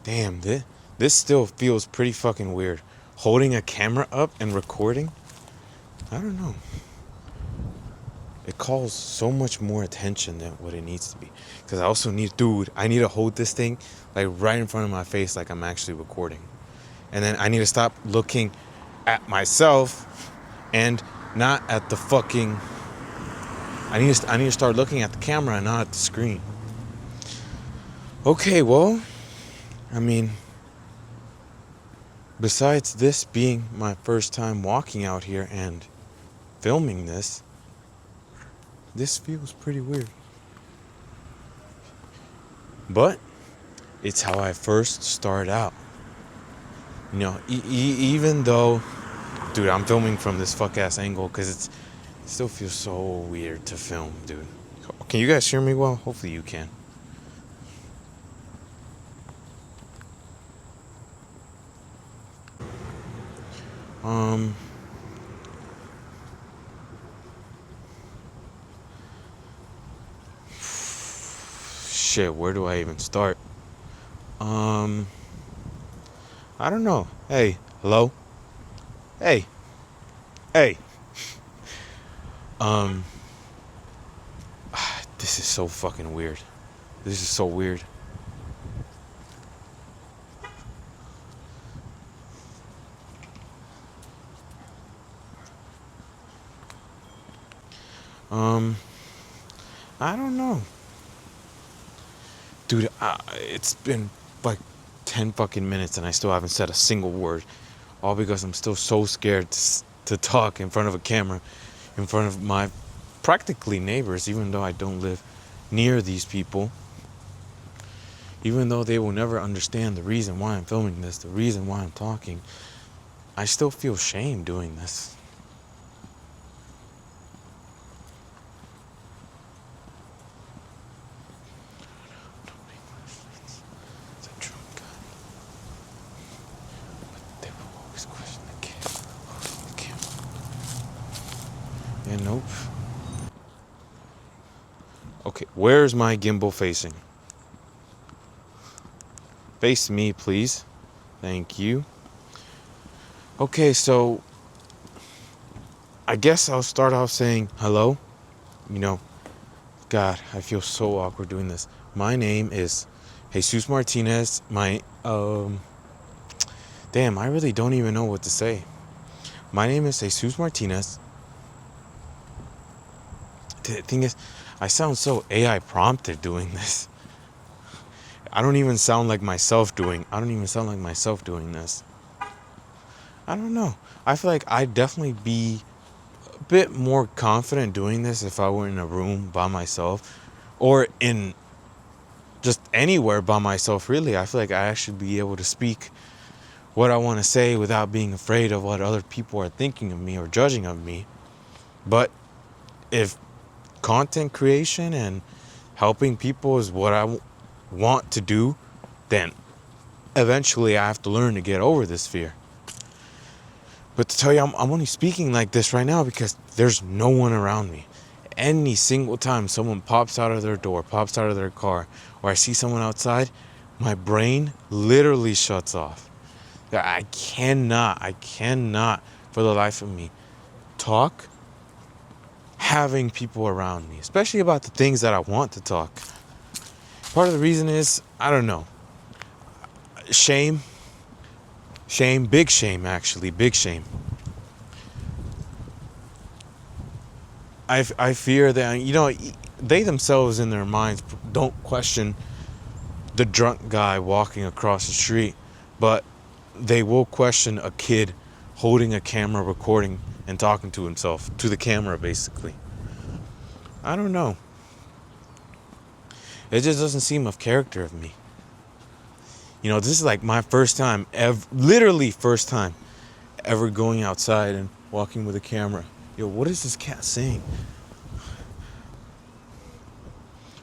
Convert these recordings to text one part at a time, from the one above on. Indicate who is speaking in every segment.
Speaker 1: Damn, this still feels pretty fucking weird. Holding a camera up and recording? I don't know. It calls so much more attention than what it needs to be. Because I also need, I need to hold this thing like right in front of my face like I'm actually recording. And then I need to stop looking at myself and not at the fucking... I need to start looking at the camera and not at the screen. Okay, well, I mean, besides this being my first time walking out here and filming this feels pretty weird. But it's how I first start out. You know, even though, dude, I'm filming from this fuck ass angle because it still feels so weird to film, dude. Can you guys hear me well? Hopefully you can. Shit, where do I even start? I don't know. Hey, hello? Hey. Hey. This is so fucking weird. This is so weird. I don't know. Dude, it's been like 10 fucking minutes and I still haven't said a single word. All because I'm still so scared to talk in front of a camera, in front of my practically neighbors, even though I don't live near these people. Even though they will never understand the reason why I'm filming this, the reason why I'm talking, I still feel shame doing this. Yeah, nope. Okay, where's my gimbal facing? Face me, please. Thank you. Okay, so I guess I'll start off saying hello. You know, God, I feel so awkward doing this. My name is Jesus Martinez. Damn, I really don't even know what to say. My name is Jesus Martinez. The thing is, I sound so AI prompted doing this. I don't even sound like myself doing this. I don't know. I feel like I'd definitely be a bit more confident doing this if I were in a room by myself or in just anywhere by myself, really. I feel like I should be able to speak what I want to say without being afraid of what other people are thinking of me or judging of me. But if content creation and helping people is what I want to do, then eventually I have to learn to get over this fear. But to tell you, I'm only speaking like this right now because there's no one around me. Any single time someone pops out of their door, pops out of their car, or I see someone outside, my brain literally shuts off. I cannot for the life of me talk having people around me, especially about the things that I want to talk. Part of the reason is, I don't know, shame, big shame actually, big shame. I fear that, you know, they themselves in their minds don't question the drunk guy walking across the street, but they will question a kid holding a camera, recording and talking to himself, to the camera basically. I don't know. It just doesn't seem of character of me. You know, this is like my first time literally first time ever going outside and walking with a camera. Yo, what is this cat saying?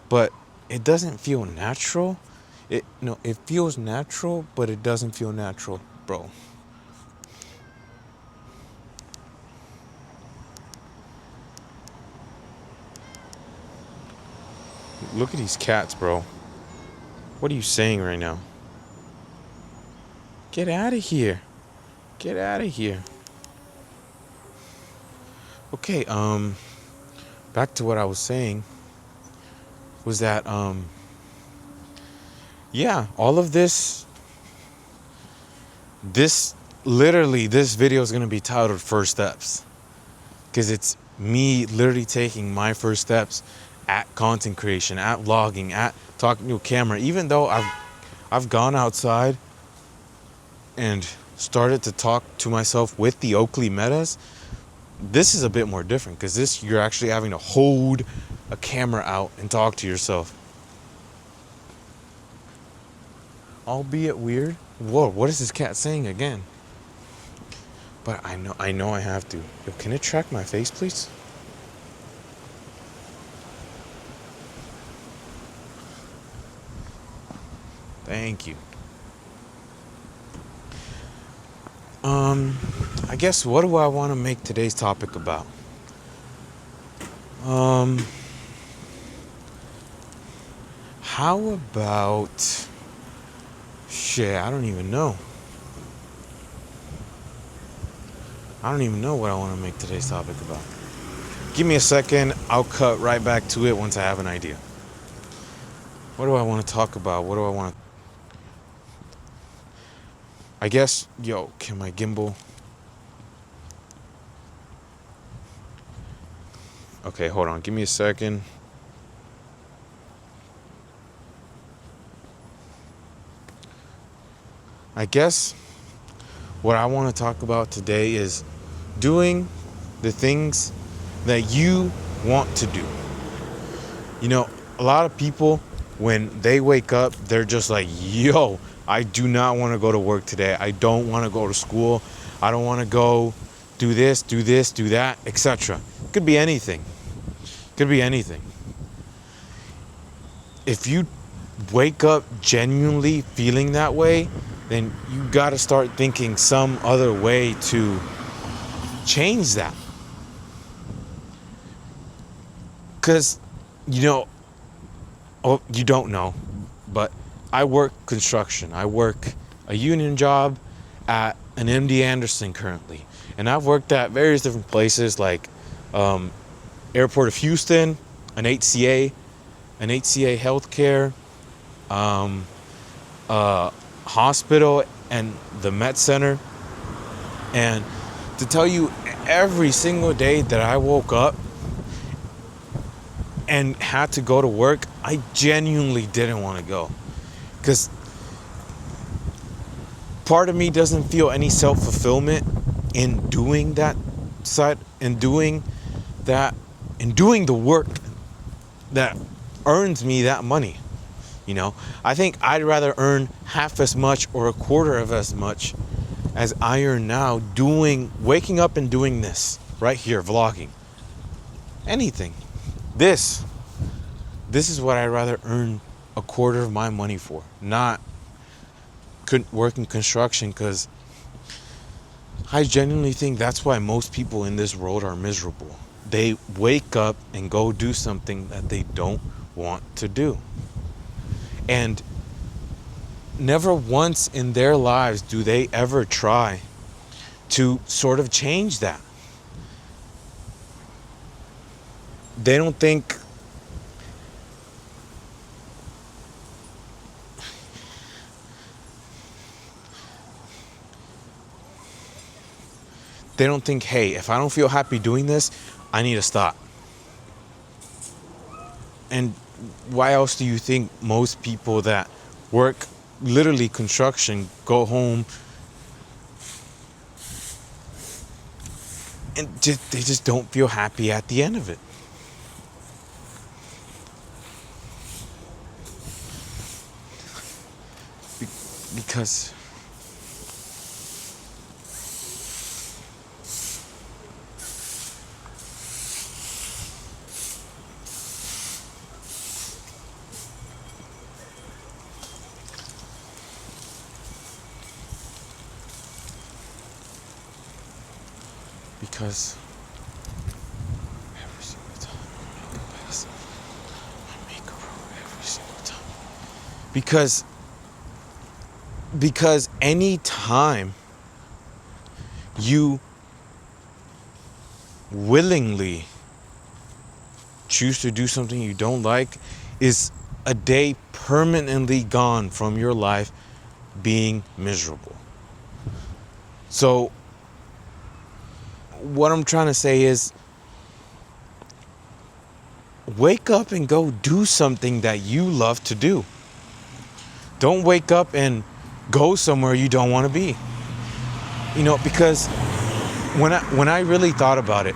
Speaker 1: But it doesn't feel natural. It feels natural, but it doesn't feel natural, bro. Look at these cats, bro. What are you saying right now? Get out of here. Get out of here. Okay, back to what I was saying was that yeah, all of this literally this video is going to be titled First Steps, because it's me literally taking my first steps at content creation, at vlogging, at talking to a camera. Even though I've gone outside and started to talk to myself with the Oakley Metas, this is a bit more different, because this you're actually having to hold a camera out and talk to yourself. Albeit weird. Whoa, what is this cat saying again? But I know I have to. Yo, can it track my face, please? Thank you. I guess, what do I want to make today's topic about? How about shit, I don't even know. I don't even know what I want to make today's topic about. Give me a second. I'll cut right back to it once I have an idea. What do I want to talk about? What do I want to... I guess, yo, can my gimbal... Okay, hold on. Give me a second. I guess what I want to talk about today is doing the things that you want to do. You know, a lot of people, when they wake up, they're just like, yo, I do not want to go to work today. I don't want to go to school. I don't want to go do this, do that, etc. Could be anything. Could be anything. If you wake up genuinely feeling that way, then you got to start thinking some other way to change that. Because, you know, oh, you don't know, but I work construction. I work a union job at an MD Anderson currently. And I've worked at various different places like Airport of Houston, an HCA Healthcare, hospital, and the Met Center. And to tell you, every single day that I woke up and had to go to work, I genuinely didn't want to go, because part of me doesn't feel any self-fulfillment in doing that side, in doing the work that earns me that money. You know, I think I'd rather earn half as much or a quarter of as much as I earn now waking up and doing this right here, vlogging. Anything. This is what I'd rather earn a quarter of my money for, not working construction, because I genuinely think that's why most people in this world are miserable. They wake up and go do something that they don't want to do. And never once in their lives do they ever try to sort of change that. They don't think hey, if I don't feel happy doing this, I need to stop. And why else do you think most people that work literally construction go home and they just don't feel happy at the end of it? Because every single time I make a pass, I make a roll every single time. Because Because any time you willingly choose to do something you don't like is a day permanently gone from your life being miserable. So what I'm trying to say is wake up and go do something that you love to do. Don't wake up and go somewhere you don't want to be. Because when I really thought about it,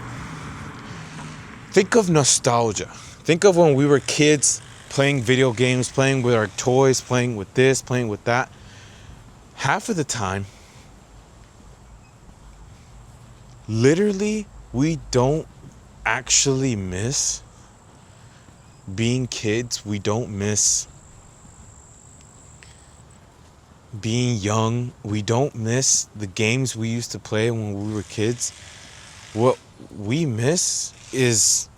Speaker 1: think of nostalgia. Think of when we were kids playing video games, playing with our toys, playing with this, playing with that. Half of the time, literally, we don't actually miss being kids. We don't miss being young. We don't miss the games we used to play when we were kids. What we miss is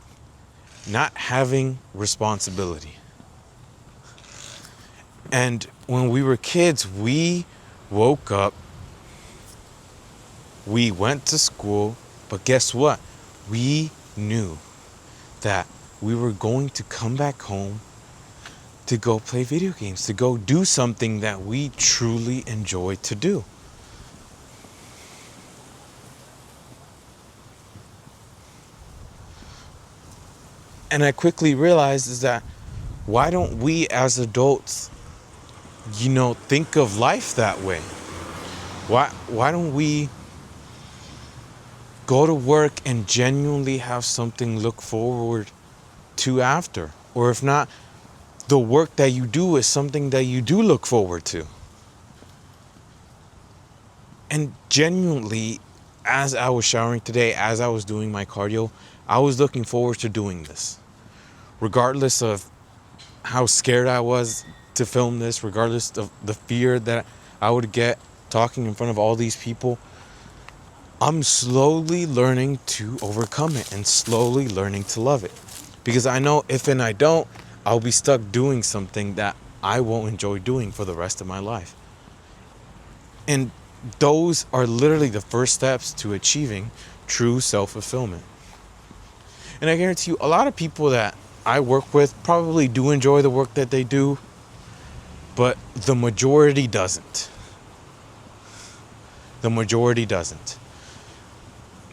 Speaker 1: not having responsibility. And when we were kids, we woke up, we went to school, but guess what? We knew that we were going to come back home to go play video games, to go do something that we truly enjoy to do. And I quickly realized is that why don't we as adults, think of life that way? Why don't we go to work and genuinely have something look forward to after? Or if not, the work that you do is something that you do look forward to. And genuinely, as I was showering today, as I was doing my cardio, I was looking forward to doing this. Regardless of how scared I was to film this, regardless of the fear that I would get talking in front of all these people, I'm slowly learning to overcome it and slowly learning to love it. Because I know if and I don't, I'll be stuck doing something that I won't enjoy doing for the rest of my life. And those are literally the first steps to achieving true self-fulfillment. And I guarantee you, a lot of people that I work with probably do enjoy the work that they do, but the majority doesn't. The majority doesn't.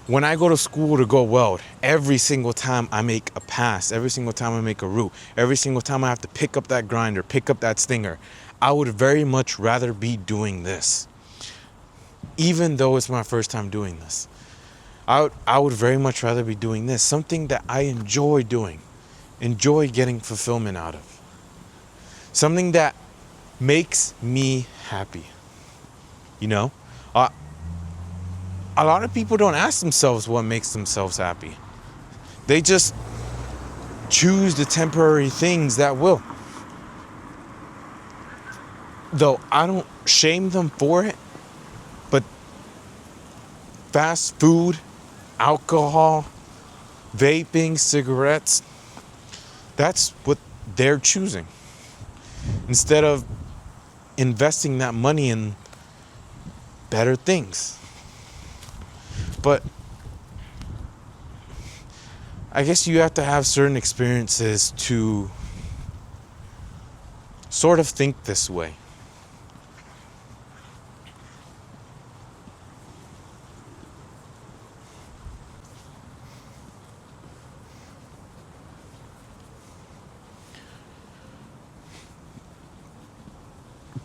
Speaker 1: When I go to school to go weld, every single time I make a pass, every single time I make a root, every single time I have to pick up that grinder, pick up that stinger, I would very much rather be doing this. Even though it's my first time doing this. I would very much rather be doing this. Something that I enjoy doing. Enjoy getting fulfillment out of. Something that makes me happy. A lot of people don't ask themselves what makes themselves happy. They just choose the temporary things that will. Though I don't shame them for it, but fast food, alcohol, vaping, cigarettes, that's what they're choosing. Instead of investing that money in better things. But I guess you have to have certain experiences to sort of think this way.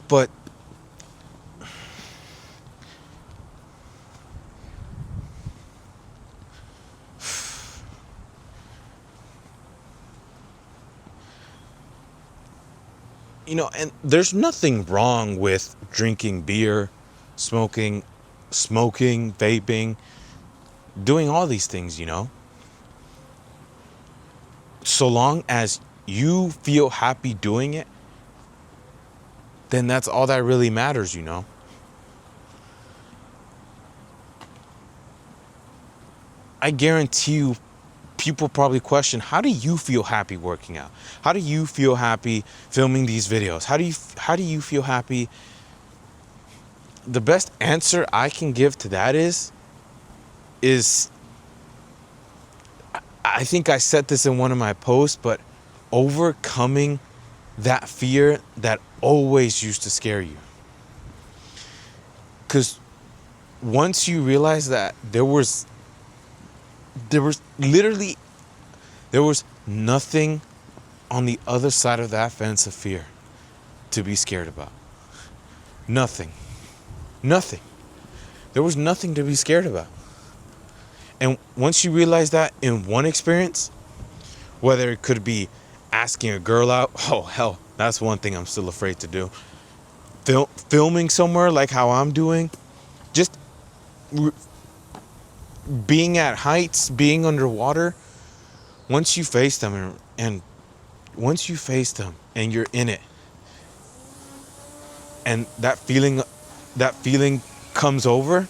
Speaker 1: But and there's nothing wrong with drinking beer, smoking, vaping, doing all these things, So long as you feel happy doing it, then that's all that really matters, I guarantee you, people probably question, how do you feel happy working out? How do you feel happy filming these videos? How do you feel happy the best answer I can give to that is I think I said this in one of my posts, but overcoming that fear that always used to scare you. Because once you realize that there was literally there was nothing on the other side of that fence of fear to be scared about. Nothing. Nothing. There was nothing to be scared about. And once you realize that in one experience, whether it could be asking a girl out, oh hell, that's one thing I'm still afraid to do. Filming somewhere like how I'm doing, just being at heights, being underwater. Once you face them and once you face them and you're in it, and that feeling comes over,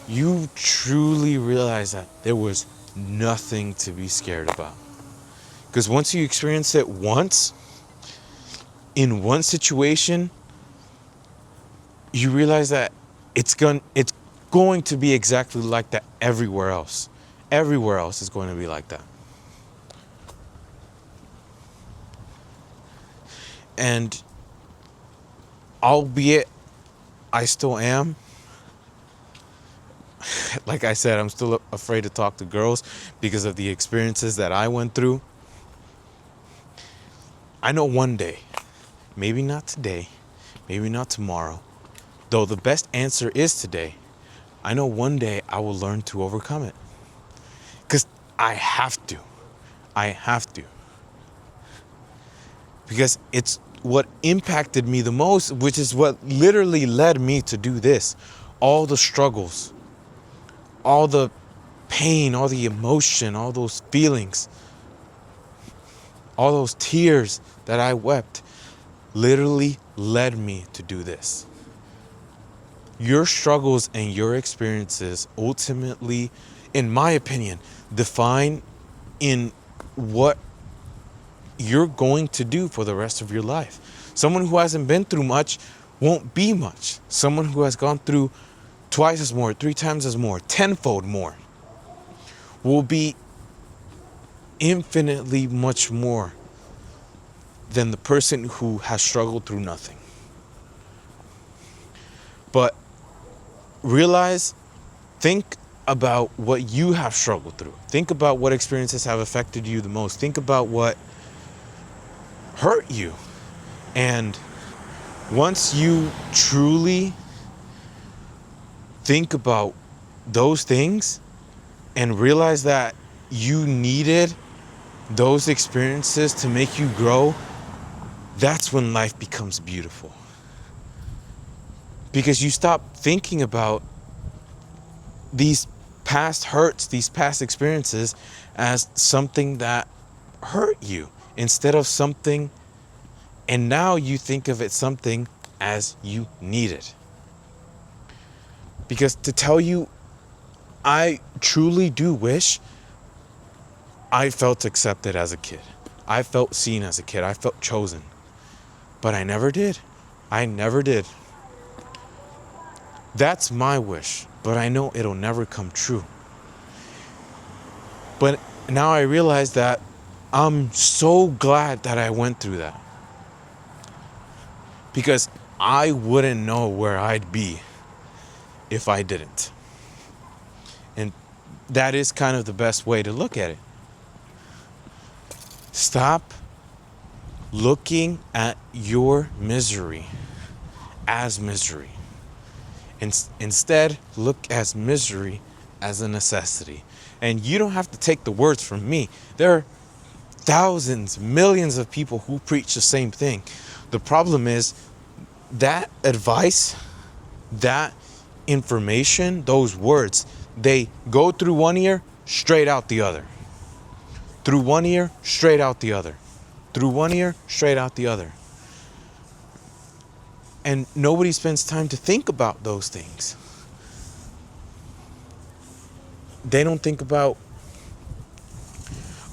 Speaker 1: you truly realize that there was nothing to be scared about. Because once you experience it once, in one situation, you realize that it's going to be exactly like that everywhere else. Everywhere else is going to be like that. And albeit I still am, like I said, I'm still afraid to talk to girls because of the experiences that I went through. I know one day, maybe not today, maybe not tomorrow, though the best answer is today. I know one day I will learn to overcome it. Because I have to. I have to. Because it's what impacted me the most, which is what literally led me to do this. All the struggles, all the pain, all the emotion, all those feelings, all those tears that I wept literally led me to do this. Your struggles and your experiences ultimately, in my opinion, define in what you're going to do for the rest of your life. Someone who hasn't been through much won't be much. Someone who has gone through twice as more, 3 times as more, tenfold more, will be infinitely much more than the person who has struggled through nothing. But think about what you have struggled through. Think about what experiences have affected you the most. Think about what hurt you. And once you truly think about those things and realize that you needed those experiences to make you grow, that's when life becomes beautiful. Because you stop thinking about these past hurts, these past experiences as something that hurt you instead of something, and now you think of it something as you need it. Because to tell you, I truly do wish I felt accepted as a kid. I felt seen as a kid. I felt chosen. But I never did. I never did. That's my wish, but I know it'll never come true. But now I realize that I'm so glad that I went through that. Because I wouldn't know where I'd be if I didn't. And that is kind of the best way to look at it. Stop looking at your misery as misery. Instead, look at misery as a necessity. And you don't have to take the words from me. There are thousands, millions of people who preach the same thing. The problem is that advice, that information, those words, they go through one ear, straight out the other. Through one ear, straight out the other. Through one ear, straight out the other. And nobody spends time to think about those things. They don't think about,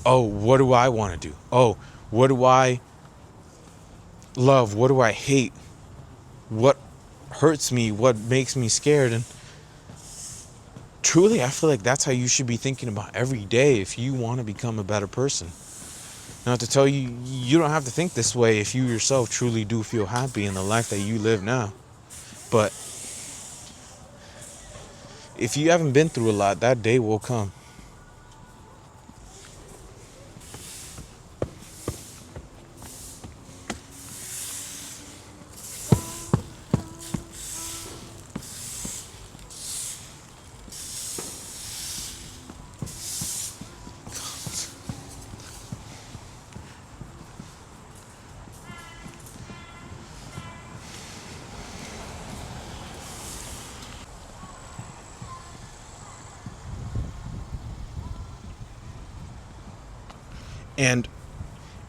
Speaker 1: oh, what do I want to do? Oh, what do I love? What do I hate? What hurts me, what makes me scared. And truly, I feel like that's how you should be thinking about every day if you want to become a better person. Not to tell you, you don't have to think this way if you yourself truly do feel happy in the life that you live now. But if you haven't been through a lot, that day will come.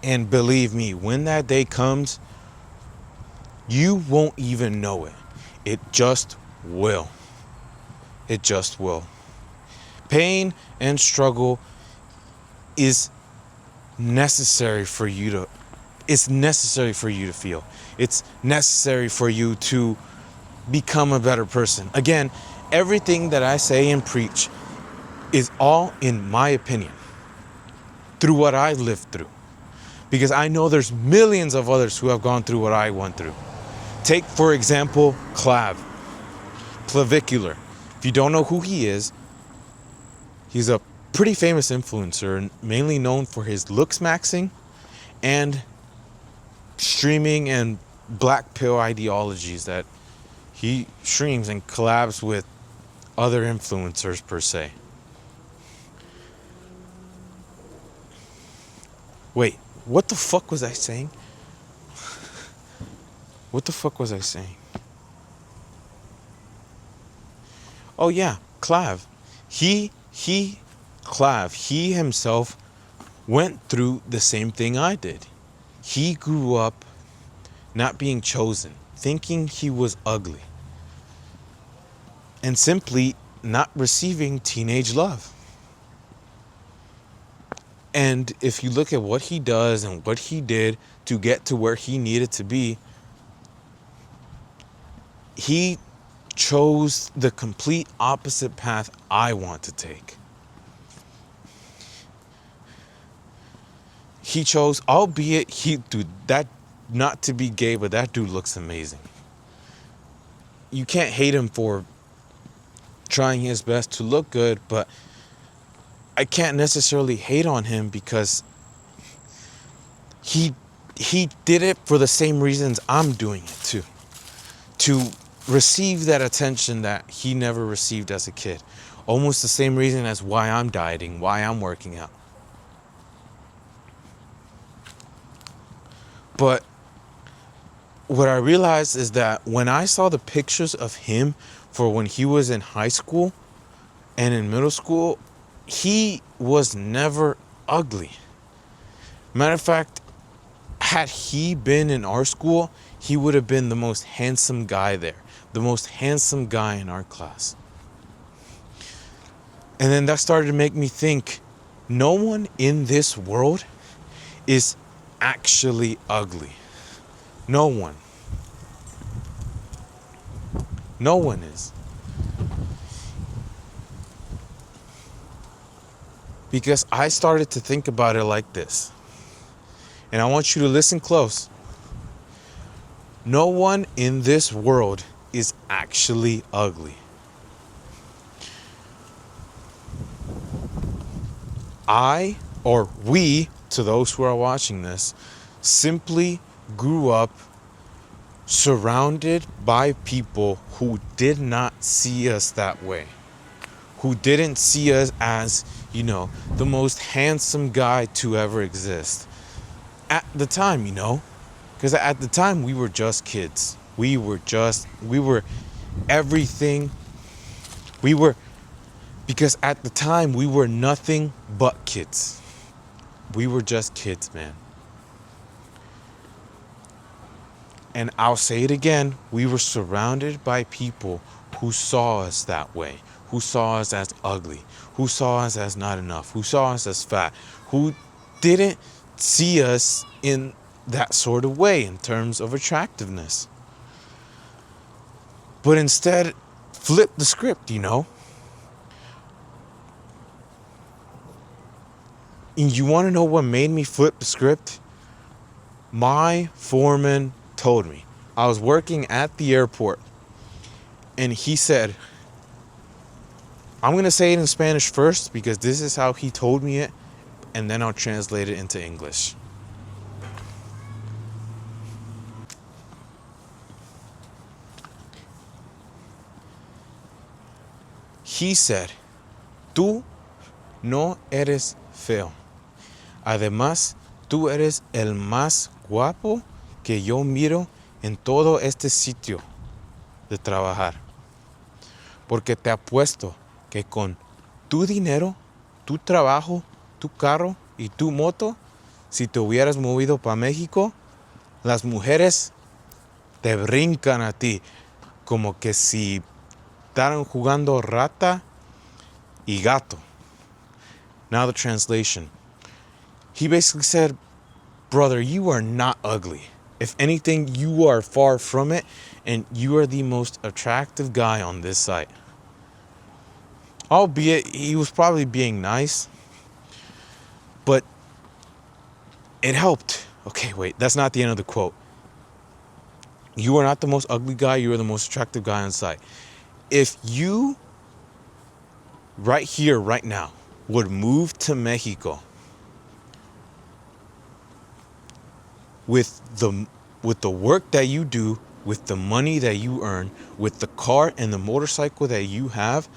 Speaker 1: And believe me, when that day comes, you won't even know it. It just will. It just will. Pain and struggle is necessary for you to it's necessary for you to feel. It's necessary for you to become a better person. Again, everything that I say and preach is all in my opinion, through what I lived through. Because I know there's millions of others who have gone through what I went through. Take, for example, Clavicular. If you don't know who he is, he's a pretty famous influencer, mainly known for his looks maxing and streaming and black pill ideologies that he streams and collabs with other influencers per se. Wait, what the fuck was I saying? What the fuck was I saying? Oh yeah, He himself went through the same thing I did. He grew up not being chosen, thinking he was ugly, and simply not receiving teenage love. And if you look at what he does and what he did to get to where he needed to be, he chose the complete opposite path I want to take. He chose, albeit that, not to be gay, but that dude looks amazing. You can't hate him for trying his best to look good, but I can't necessarily hate on him because he did it for the same reasons I'm doing it too. To receive that attention that he never received as a kid. Almost the same reason as why I'm dieting, why I'm working out. But what I realized is that when I saw the pictures of him for when he was in high school and in middle school, he was never ugly. Matter of fact, had he been in our school, he would have been the most handsome guy there, the most handsome guy in our class. And then that started to make me think, no one in this world is actually ugly. No one. No one is. Because I started to think about it like this. And I want you to listen close. No one in this world is actually ugly. We, to those who are watching this, simply grew up surrounded by people who did not see us that way. Who didn't see us as, the most handsome guy to ever exist. At the time, because at the time we were just kids. We were everything. Because at the time we were nothing but kids. We were just kids, man. And I'll say it again, we were surrounded by people who saw us that way, who saw us as ugly, who saw us as not enough, who saw us as fat, who didn't see us in that sort of way in terms of attractiveness. But instead, flip the script, And you want to know what made me flip the script? My foreman told me. I was working at the airport, and he said, I'm going to say it in Spanish first because this is how he told me it, and then I'll translate it into English. He said, tú no eres feo. Además, tú eres el más guapo que yo miro en todo este sitio de trabajar. Porque te apuesto que con tu dinero, tu trabajo, tu carro y tu moto, si te hubieras movido para México, las mujeres te brincan a ti como que si estaran jugando rata y gato. Now the translation. He basically said, brother, you are not ugly. If anything, you are far from it, and you are the most attractive guy on this site. Albeit, he was probably being nice, but it helped. Okay, wait, that's not the end of the quote. You are not the most ugly guy, you are the most attractive guy on site. If you, right here, right now, would move to Mexico with the work that you do, with the money that you earn, with the car and the motorcycle that you have,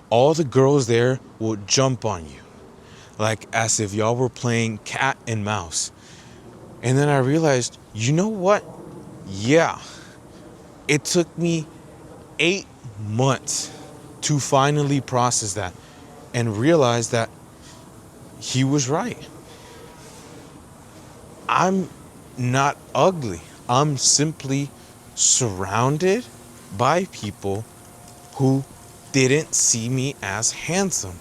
Speaker 1: all the girls there will jump on you. Like as if y'all were playing cat and mouse. And then I realized, you know what? Yeah. It took me 8 months to finally process that and realize that he was right. I'm not ugly. I'm simply surrounded by people who didn't see me as handsome.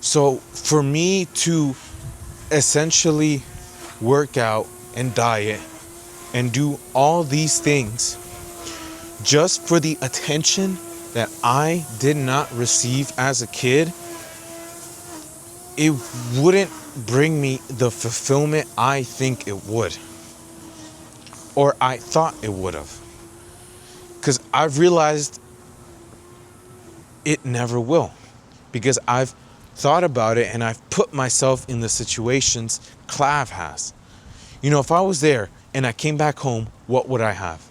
Speaker 1: So for me to essentially work out and diet and do all these things just for the attention that I did not receive as a kid, it wouldn't bring me the fulfillment I think it would. Or I thought it would have. Because I've realized it never will. Because I've thought about it and I've put myself in the situations Clav has. If I was there and I came back home, what would I have?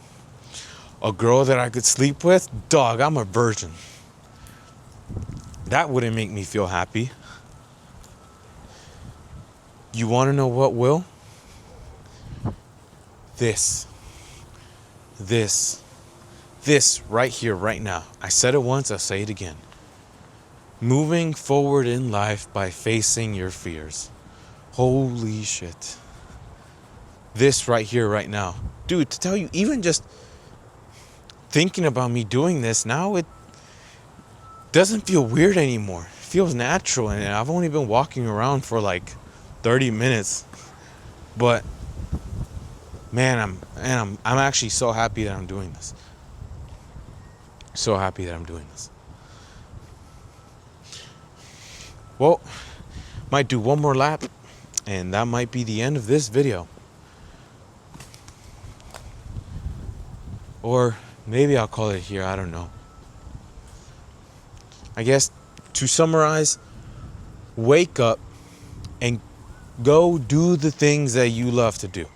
Speaker 1: A girl that I could sleep with? Dog, I'm a virgin. That wouldn't make me feel happy. You want to know what will? This right here, right now. I said it once, I'll say it again. Moving forward in life by facing your fears. Holy shit. This right here, right now. Dude, to tell you, even just thinking about me doing this now, it doesn't feel weird anymore. It feels natural, and I've only been walking around for like 30 minutes. But man, I'm actually so happy that I'm doing this. So happy that I'm doing this. Well, might do one more lap, and that might be the end of this video. Or maybe I'll call it here, I don't know. I guess to summarize, wake up and go do the things that you love to do.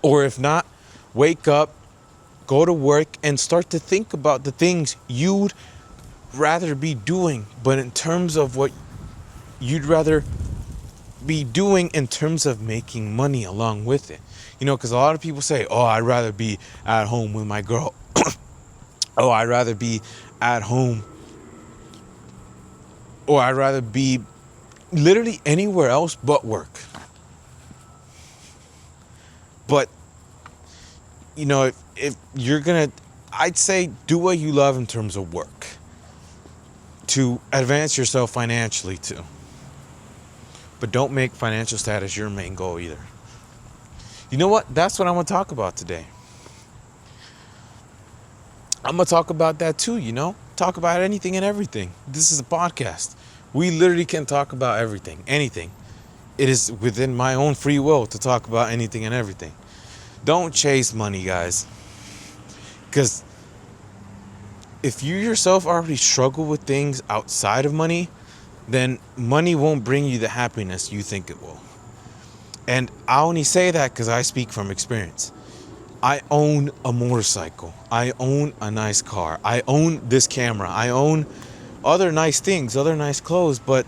Speaker 1: Or if not, wake up, go to work, and start to think about the things you'd rather be doing, but in terms of what you'd rather be doing in terms of making money along with it. Because a lot of people say, oh, I'd rather be at home with my girl. Oh, I'd rather be at home. Or I'd rather be literally anywhere else but work. But, if you're going to, I'd say do what you love in terms of work. To advance yourself financially too. But don't make financial status your main goal either. You know what? That's what I'm going to talk about today. I'm going to talk about that too, Talk about anything and everything. This is a podcast. We literally can talk about everything, anything. It is within my own free will to talk about anything and everything. Don't chase money, guys. Because if you yourself already struggle with things outside of money, then money won't bring you the happiness you think it will. And I only say that because I speak from experience. I own a motorcycle. I own a nice car. I own this camera. I own other nice things, other nice clothes, but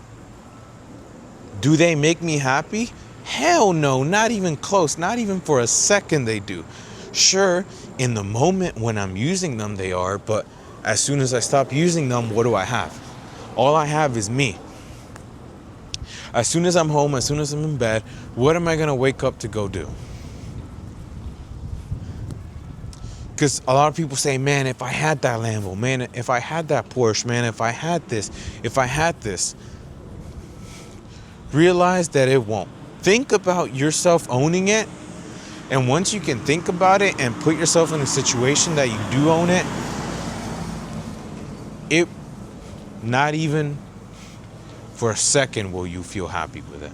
Speaker 1: do they make me happy? Hell no, not even close. Not even for a second they do. Sure, in the moment when I'm using them, they are, but as soon as I stop using them, what do I have? All I have is me. As soon as I'm home, as soon as I'm in bed, what am I going to wake up to go do? Because a lot of people say, man, if I had that Lambo, man, if I had that Porsche, man, if I had this, realize that it won't. Think about yourself owning it. And once you can think about it and put yourself in a situation that you do own it, not even for a second will you feel happy with it.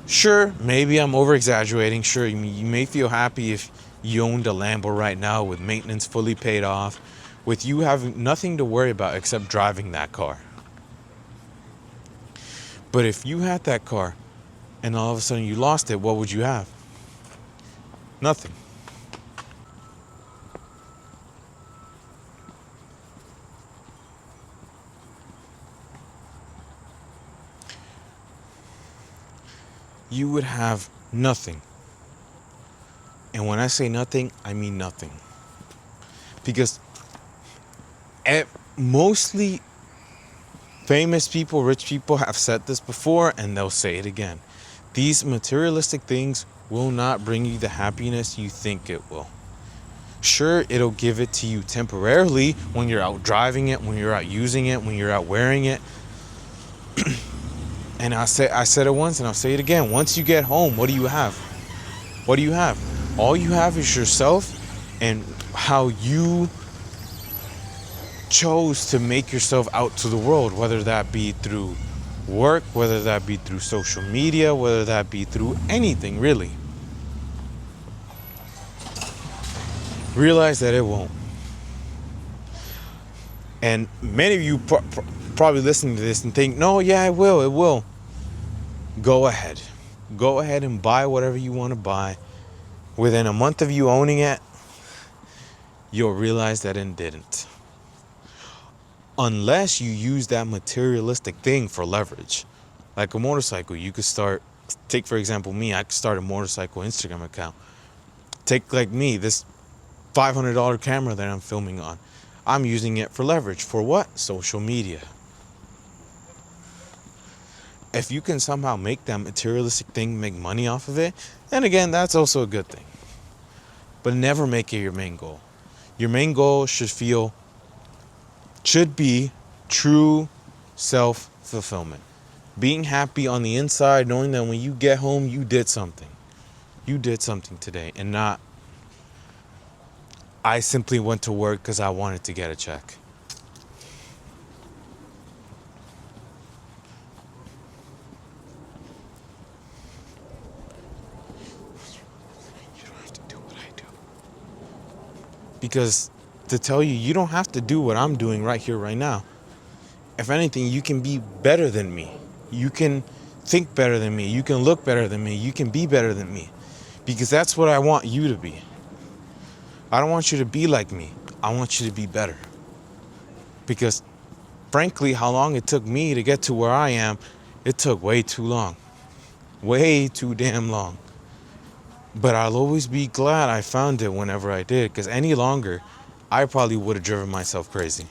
Speaker 1: Sure, maybe I'm over exaggerating. Sure, you may feel happy if you owned a Lambo right now with maintenance fully paid off, with you having nothing to worry about except driving that car. But if you had that car and all of a sudden you lost it, what would you have? Nothing. You would have nothing. And when I say nothing, I mean nothing. Because mostly famous people, rich people have said this before, and they'll say it again. These materialistic things will not bring you the happiness you think it will. Sure, it'll give it to you temporarily when you're out driving it, when you're out using it, when you're out wearing it. And I said it once and I'll say it again. Once you get home, what do you have? What do you have? All you have is yourself and how you chose to make yourself out to the world, whether that be through work, whether that be through social media, whether that be through anything, really. Realize that it won't. And many of you probably listening to this and think, no, yeah, it will. Go ahead. Go ahead and buy whatever you want to buy. Within a month of you owning it, you'll realize that it didn't. Unless you use that materialistic thing for leverage. Like a motorcycle, you could take for example me, I could start a motorcycle Instagram account. Take like me, this $500 camera that I'm filming on. I'm using it for leverage. For what? Social media. If you can somehow make that materialistic thing make money off of it, then again, that's also a good thing. But never make it your main goal. Your main goal should be true self-fulfillment. Being happy on the inside, knowing that when you get home, you did something. You did something today, and not, I simply went to work because I wanted to get a check. You don't have to do what I do. Because to tell you, you don't have to do what I'm doing right here, right now. If anything, you can be better than me. You can think better than me. You can look better than me. You can be better than me. Because that's what I want you to be. I don't want you to be like me. I want you to be better. Because frankly, how long it took me to get to where I am, it took way too long. Way too damn long. But I'll always be glad I found it whenever I did. Because any longer, I probably would have driven myself crazy.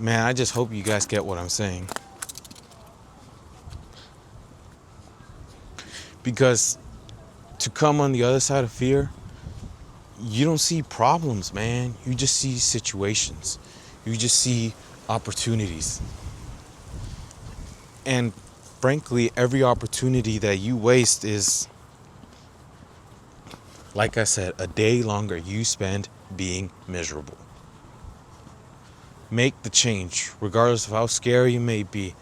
Speaker 1: Man, I just hope you guys get what I'm saying. Because to come on the other side of fear, you don't see problems, man. You just see situations. You just see opportunities. And frankly, every opportunity that you waste is, like I said, a day longer you spend being miserable. Make the change, regardless of how scary it may be.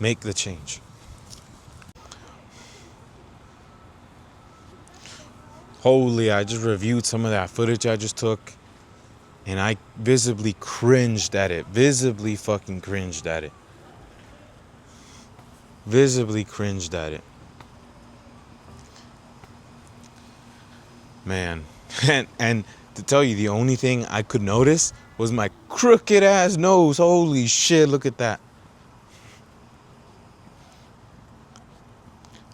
Speaker 1: Make the change. Holy, I just reviewed some of that footage I just took, and I visibly cringed at it. Visibly fucking cringed at it. Visibly cringed at it. Man. And to tell you, the only thing I could notice was my crooked ass nose. Holy shit, look at that.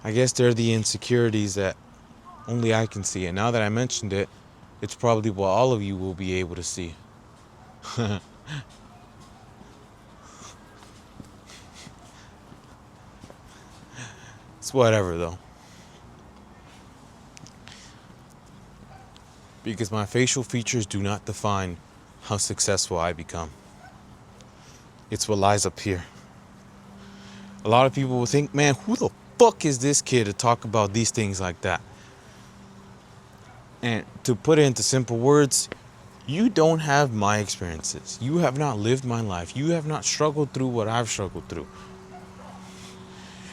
Speaker 1: I guess they're the insecurities that only I can see. And now that I mentioned it, it's probably what all of you will be able to see. It's whatever though. Because my facial features do not define how successful I become. It's what lies up here. A lot of people will think, man, who the fuck is this kid to talk about these things like that? And to put it into simple words, you don't have my experiences. You have not lived my life. You have not struggled through what I've struggled through.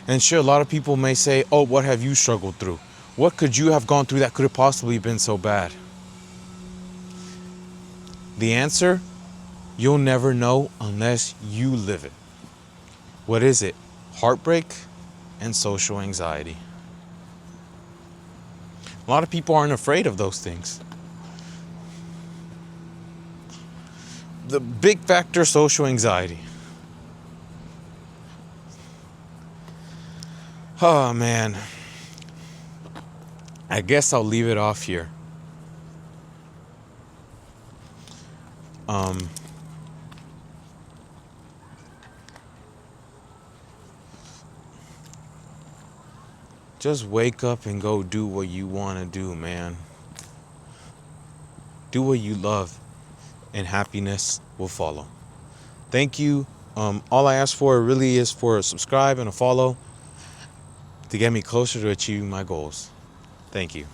Speaker 1: And sure, a lot of people may say, oh, what have you struggled through? What could you have gone through that could have possibly been so bad? The answer, you'll never know unless you live it. What is it? Heartbreak and social anxiety. A lot of people aren't afraid of those things. The big factor, social anxiety. Oh man. I guess I'll leave it off here. Just wake up and go do what you want to do, man. Do what you love, and happiness will follow. Thank you. All I ask for really is for a subscribe and a follow to get me closer to achieving my goals. Thank you.